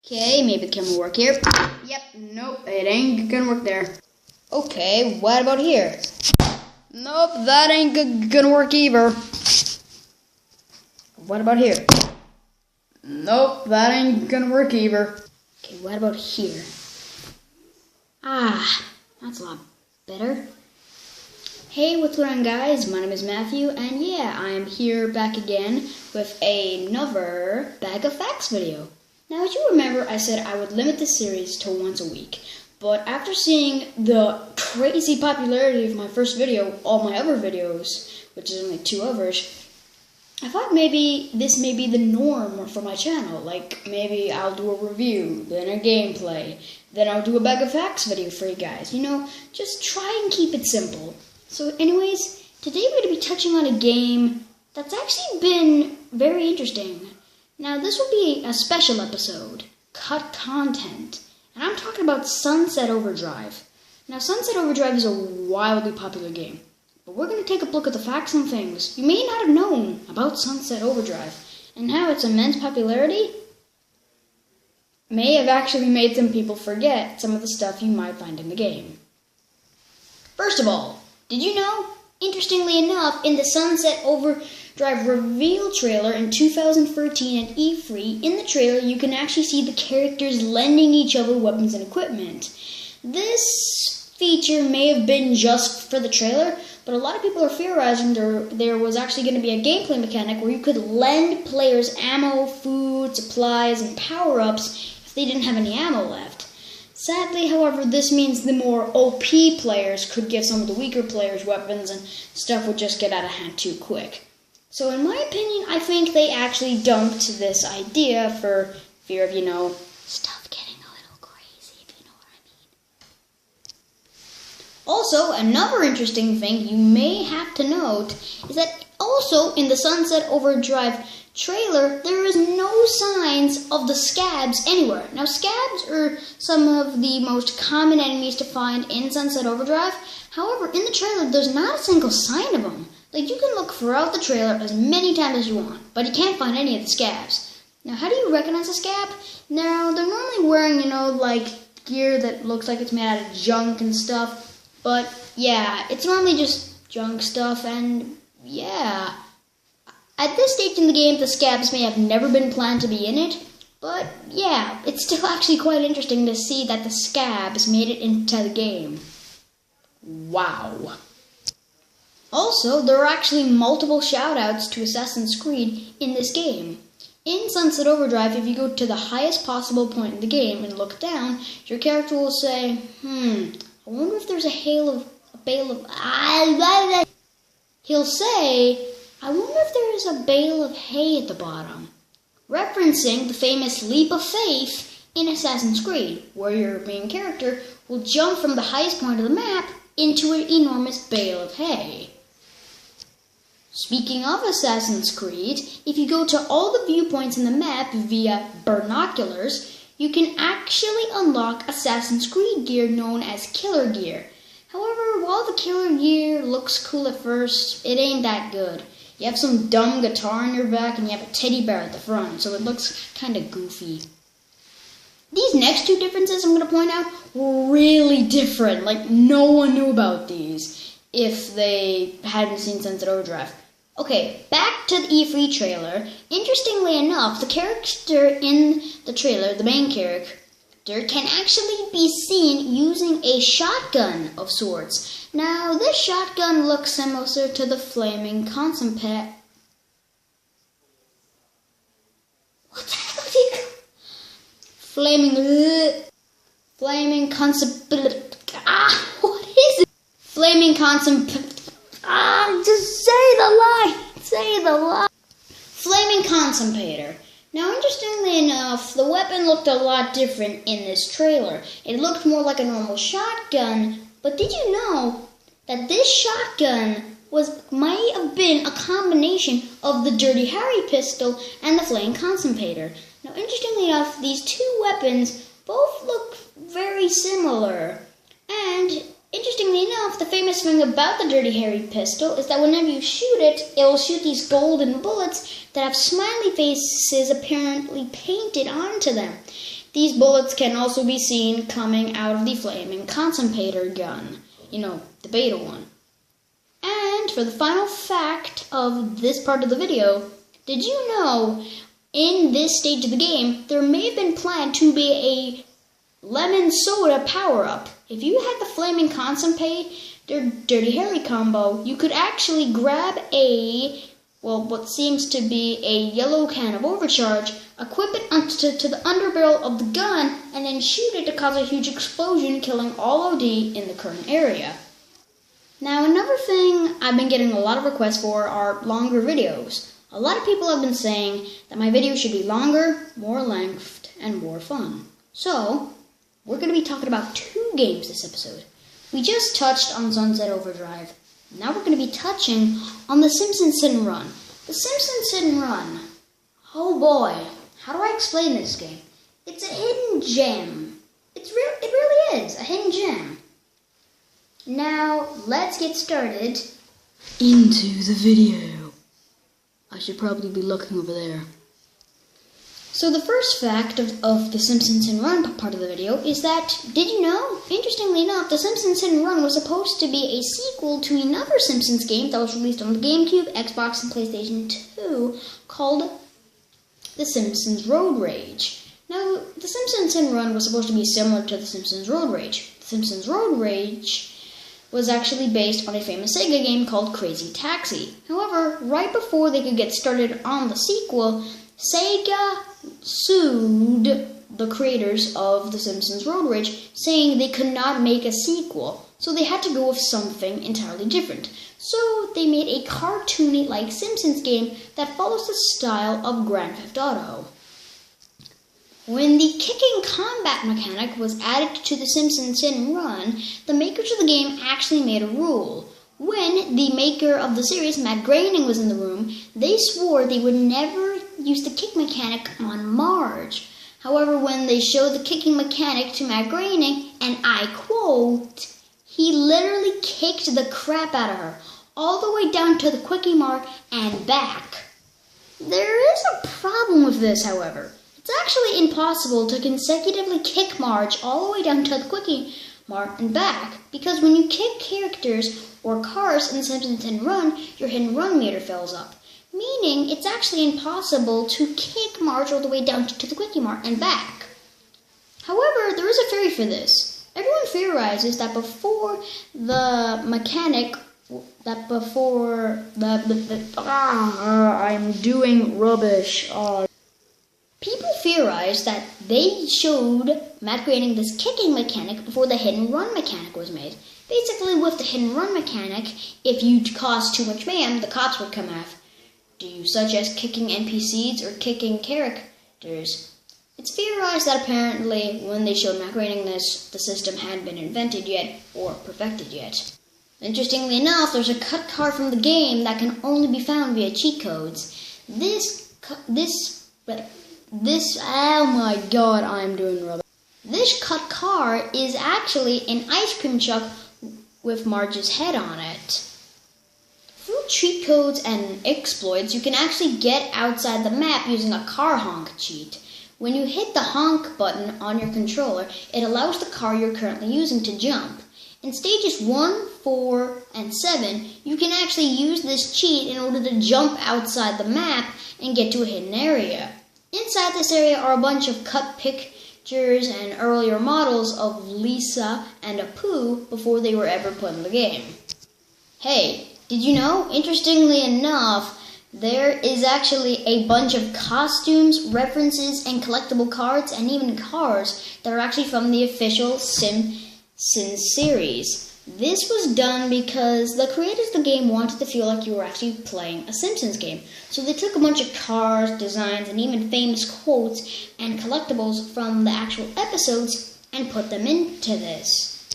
Okay, maybe the camera will work here. Yep, nope, it ain't gonna work there. Okay, what about here? Nope, that ain't gonna work either. What about here? Nope, that ain't gonna work either. Okay, what about here? Ah, that's a lot better. Hey, what's going on, guys? My name is Matthew, and yeah, I'm here back again with another Bag of Facts video. Now, as you remember, I said I would limit this series to once a week, but after seeing the crazy popularity of my first video, all my other videos, which is only 2 others, I thought maybe this may be the norm for my channel. Like, maybe I'll do a review, then a gameplay, then I'll do a Bag of Facts video for you guys. You know, just try and keep it simple. So anyways, today we're going to be touching on a game that's actually been very interesting. Now, this will be a special episode, cut content, and I'm talking about Sunset Overdrive. Now, Sunset Overdrive is a wildly popular game, but we're going to take a look at the facts and things you may not have known about Sunset Overdrive, and how its immense popularity may have actually made some people forget some of the stuff you might find in the game. First of all, did you know, interestingly enough, in the Sunset Overdrive reveal trailer in 2013 at E3, in the trailer you can actually see the characters lending each other weapons and equipment. This feature may have been just for the trailer, but a lot of people are theorizing there was actually going to be a gameplay mechanic where you could lend players ammo, food, supplies, and power-ups if they didn't have any ammo left. Sadly, however, this means the more OP players could give some of the weaker players weapons, and stuff would just get out of hand too quick. So in my opinion, I think they actually dumped this idea for fear of, stuff getting a little crazy, if you know what I mean. Also, another interesting thing you may have to note is that also in the Sunset Overdrive trailer, there is no signs of the scabs anywhere. Now, scabs are some of the most common enemies to find in Sunset Overdrive. However, in the trailer, there's not a single sign of them. Like, you can look throughout the trailer as many times as you want, but you can't find any of the scabs. Now, how do you recognize a scab? Now, they're normally wearing, like, gear that looks like it's made out of junk and stuff. But, yeah, it's normally just junk stuff, and, yeah. At this stage in the game, the scabs may have never been planned to be in it, but yeah, it's still actually quite interesting to see that the scabs made it into the game. Wow. Also, there are actually multiple shoutouts to Assassin's Creed in this game. In Sunset Overdrive, if you go to the highest possible point in the game and look down, your character will say, I wonder if there's a bale of... He'll say, I wonder if there is a bale of hay at the bottom, referencing the famous leap of faith in Assassin's Creed, where your main character will jump from the highest point of the map into an enormous bale of hay. Speaking of Assassin's Creed, if you go to all the viewpoints in the map via binoculars, you can actually unlock Assassin's Creed gear known as killer gear. However, while the killer gear looks cool at first, it ain't that good. You have some dumb guitar on your back, and you have a teddy bear at the front, so it looks kind of goofy. These next 2 differences I'm going to point out were really different. Like, no one knew about these if they hadn't seen Sunset Overdrive. Okay, back to the E3 trailer. Interestingly enough, the character in the trailer, the main character, can actually be seen using a shotgun of sorts. Now, this shotgun looks similar to the flaming concentrate. What the hell is it? Flaming concentrate. What is it? Flaming concentrate. Just say the line. Say the line. Flaming concentrator. Now, interestingly enough, the weapon looked a lot different in this trailer. It looked more like a normal shotgun, but did you know that this shotgun might have been a combination of the Dirty Harry pistol and the Flame Concentrator? Now, interestingly enough, these 2 weapons both look very similar, and Interestingly enough, the famous thing about the Dirty Harry pistol is that whenever you shoot it, it'll shoot these golden bullets that have smiley faces apparently painted onto them. These bullets can also be seen coming out of the flaming concentrator gun. You know, the beta one. And for the final fact of this part of the video, did you know in this stage of the game, there may have been planned to be a lemon soda power-up. If you had the flaming concentrate, their Dirty Harry combo, you could actually grab what seems to be a yellow can of overcharge, equip it to the underbarrel of the gun, and then shoot it to cause a huge explosion, killing all OD in the current area. Now, another thing I've been getting a lot of requests for are longer videos. A lot of people have been saying that my videos should be longer, more length, and more fun. So, we're going to be talking about 2 games this episode. We just touched on Sunset Overdrive. Now we're going to be touching on the Simpsons Hit and Run. The Simpsons Hit and Run. Oh boy, how do I explain this game? It's a hidden gem. It really is a hidden gem. Now, let's get started into the video. I should probably be looking over there. So the first fact of the Simpsons Hit and Run part of the video is that, did you know, interestingly enough, the Simpsons Hit and Run was supposed to be a sequel to another Simpsons game that was released on the GameCube, Xbox, and PlayStation 2 called The Simpsons Road Rage. Now, the Simpsons Hit and Run was supposed to be similar to The Simpsons Road Rage. The Simpsons Road Rage was actually based on a famous Sega game called Crazy Taxi. However, right before they could get started on the sequel, Sega sued the creators of The Simpsons Road Rage, saying they could not make a sequel, so they had to go with something entirely different. So they made a cartoony-like Simpsons game that follows the style of Grand Theft Auto. When the kicking combat mechanic was added to The Simpsons Hit and Run, the makers of the game actually made a rule. When the maker of the series, Matt Groening, was in the room, they swore they would never use the kick mechanic on Marge. However, when they showed the kicking mechanic to Matt Groening, and I quote, he literally kicked the crap out of her, all the way down to the Quickie Mart and back. There is a problem with this, however. It's actually impossible to consecutively kick Marge all the way down to the Quickie Mart and back, because when you kick characters or cars in the Simpsons Hit and Run, your hit and run meter fills up. Meaning, it's actually impossible to kick Marge all the way down to the Quickie Mart and back. However, there is a theory for this. Everyone theorizes that before the mechanic, I'm doing rubbish. People theorize that they showed Matt Groening this kicking mechanic before the hit and run mechanic was made. Basically, with the hit and run mechanic, if you caused too much mayhem, the cops would come after you, such as kicking NPCs or kicking characters. It's theorized that apparently, when they showed Matt Groening this, the system hadn't been invented yet or perfected yet. Interestingly enough, there's a cut card from the game that can only be found via cheat codes. Oh my god, I'm doing rubbish. This cut car is actually an ice cream truck with Marge's head on it. Through cheat codes and exploits, you can actually get outside the map using a car honk cheat. When you hit the honk button on your controller, it allows the car you're currently using to jump. In stages 1, 4, and 7, you can actually use this cheat in order to jump outside the map and get to a hidden area. Inside this area are a bunch of cut pictures and earlier models of Lisa and Apu before they were ever put in the game. Hey, did you know, interestingly enough, there is actually a bunch of costumes, references, and collectible cards, and even cars that are actually from the official Simpsons series. This was done because the creators of the game wanted to feel like you were actually playing a Simpsons game. So they took a bunch of cars, designs, and even famous quotes and collectibles from the actual episodes and put them into this.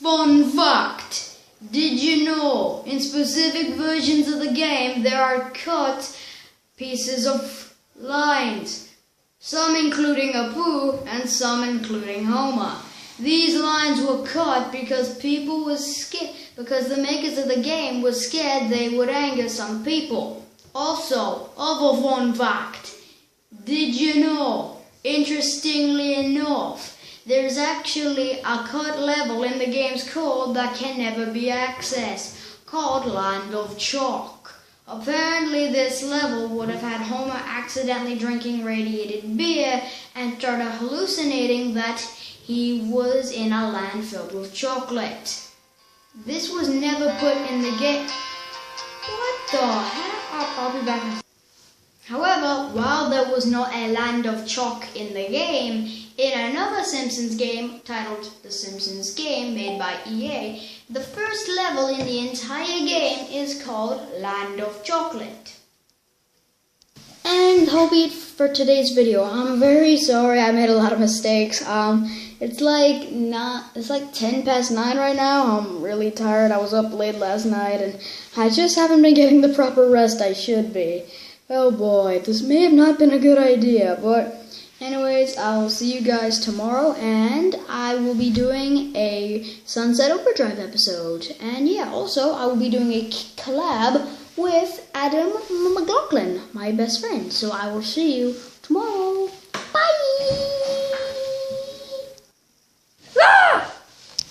Fun fact! Did you know, in specific versions of the game, there are cut pieces of lines, some including Apu and some including Homer. These lines were cut because people was scared, because the makers of the game were scared they would anger some people. Also, other fun fact, did you know, interestingly enough, there's actually a cut level in the game's code that can never be accessed, called Land of Chalk. Apparently this level would have had Homer accidentally drinking radiated beer and started hallucinating that he was in a land filled with chocolate. This was never put in the game. What the heck? I'll be back. However, while there was not a land of chalk in the game, in another Simpsons game titled The Simpsons Game made by EA, the first level in the entire game is called Land of Chocolate. And that'll be it for today's video. I'm very sorry, I made a lot of mistakes. It's like 10 past 9 right now. I'm really tired. I was up late last night and I just haven't been getting the proper rest I should be. Oh boy, this may have not been a good idea, but anyways, I'll see you guys tomorrow, and I will be doing a Sunset Overdrive episode. And yeah, also, I will be doing a collab with Adam McLaughlin, my best friend. So I will see you tomorrow.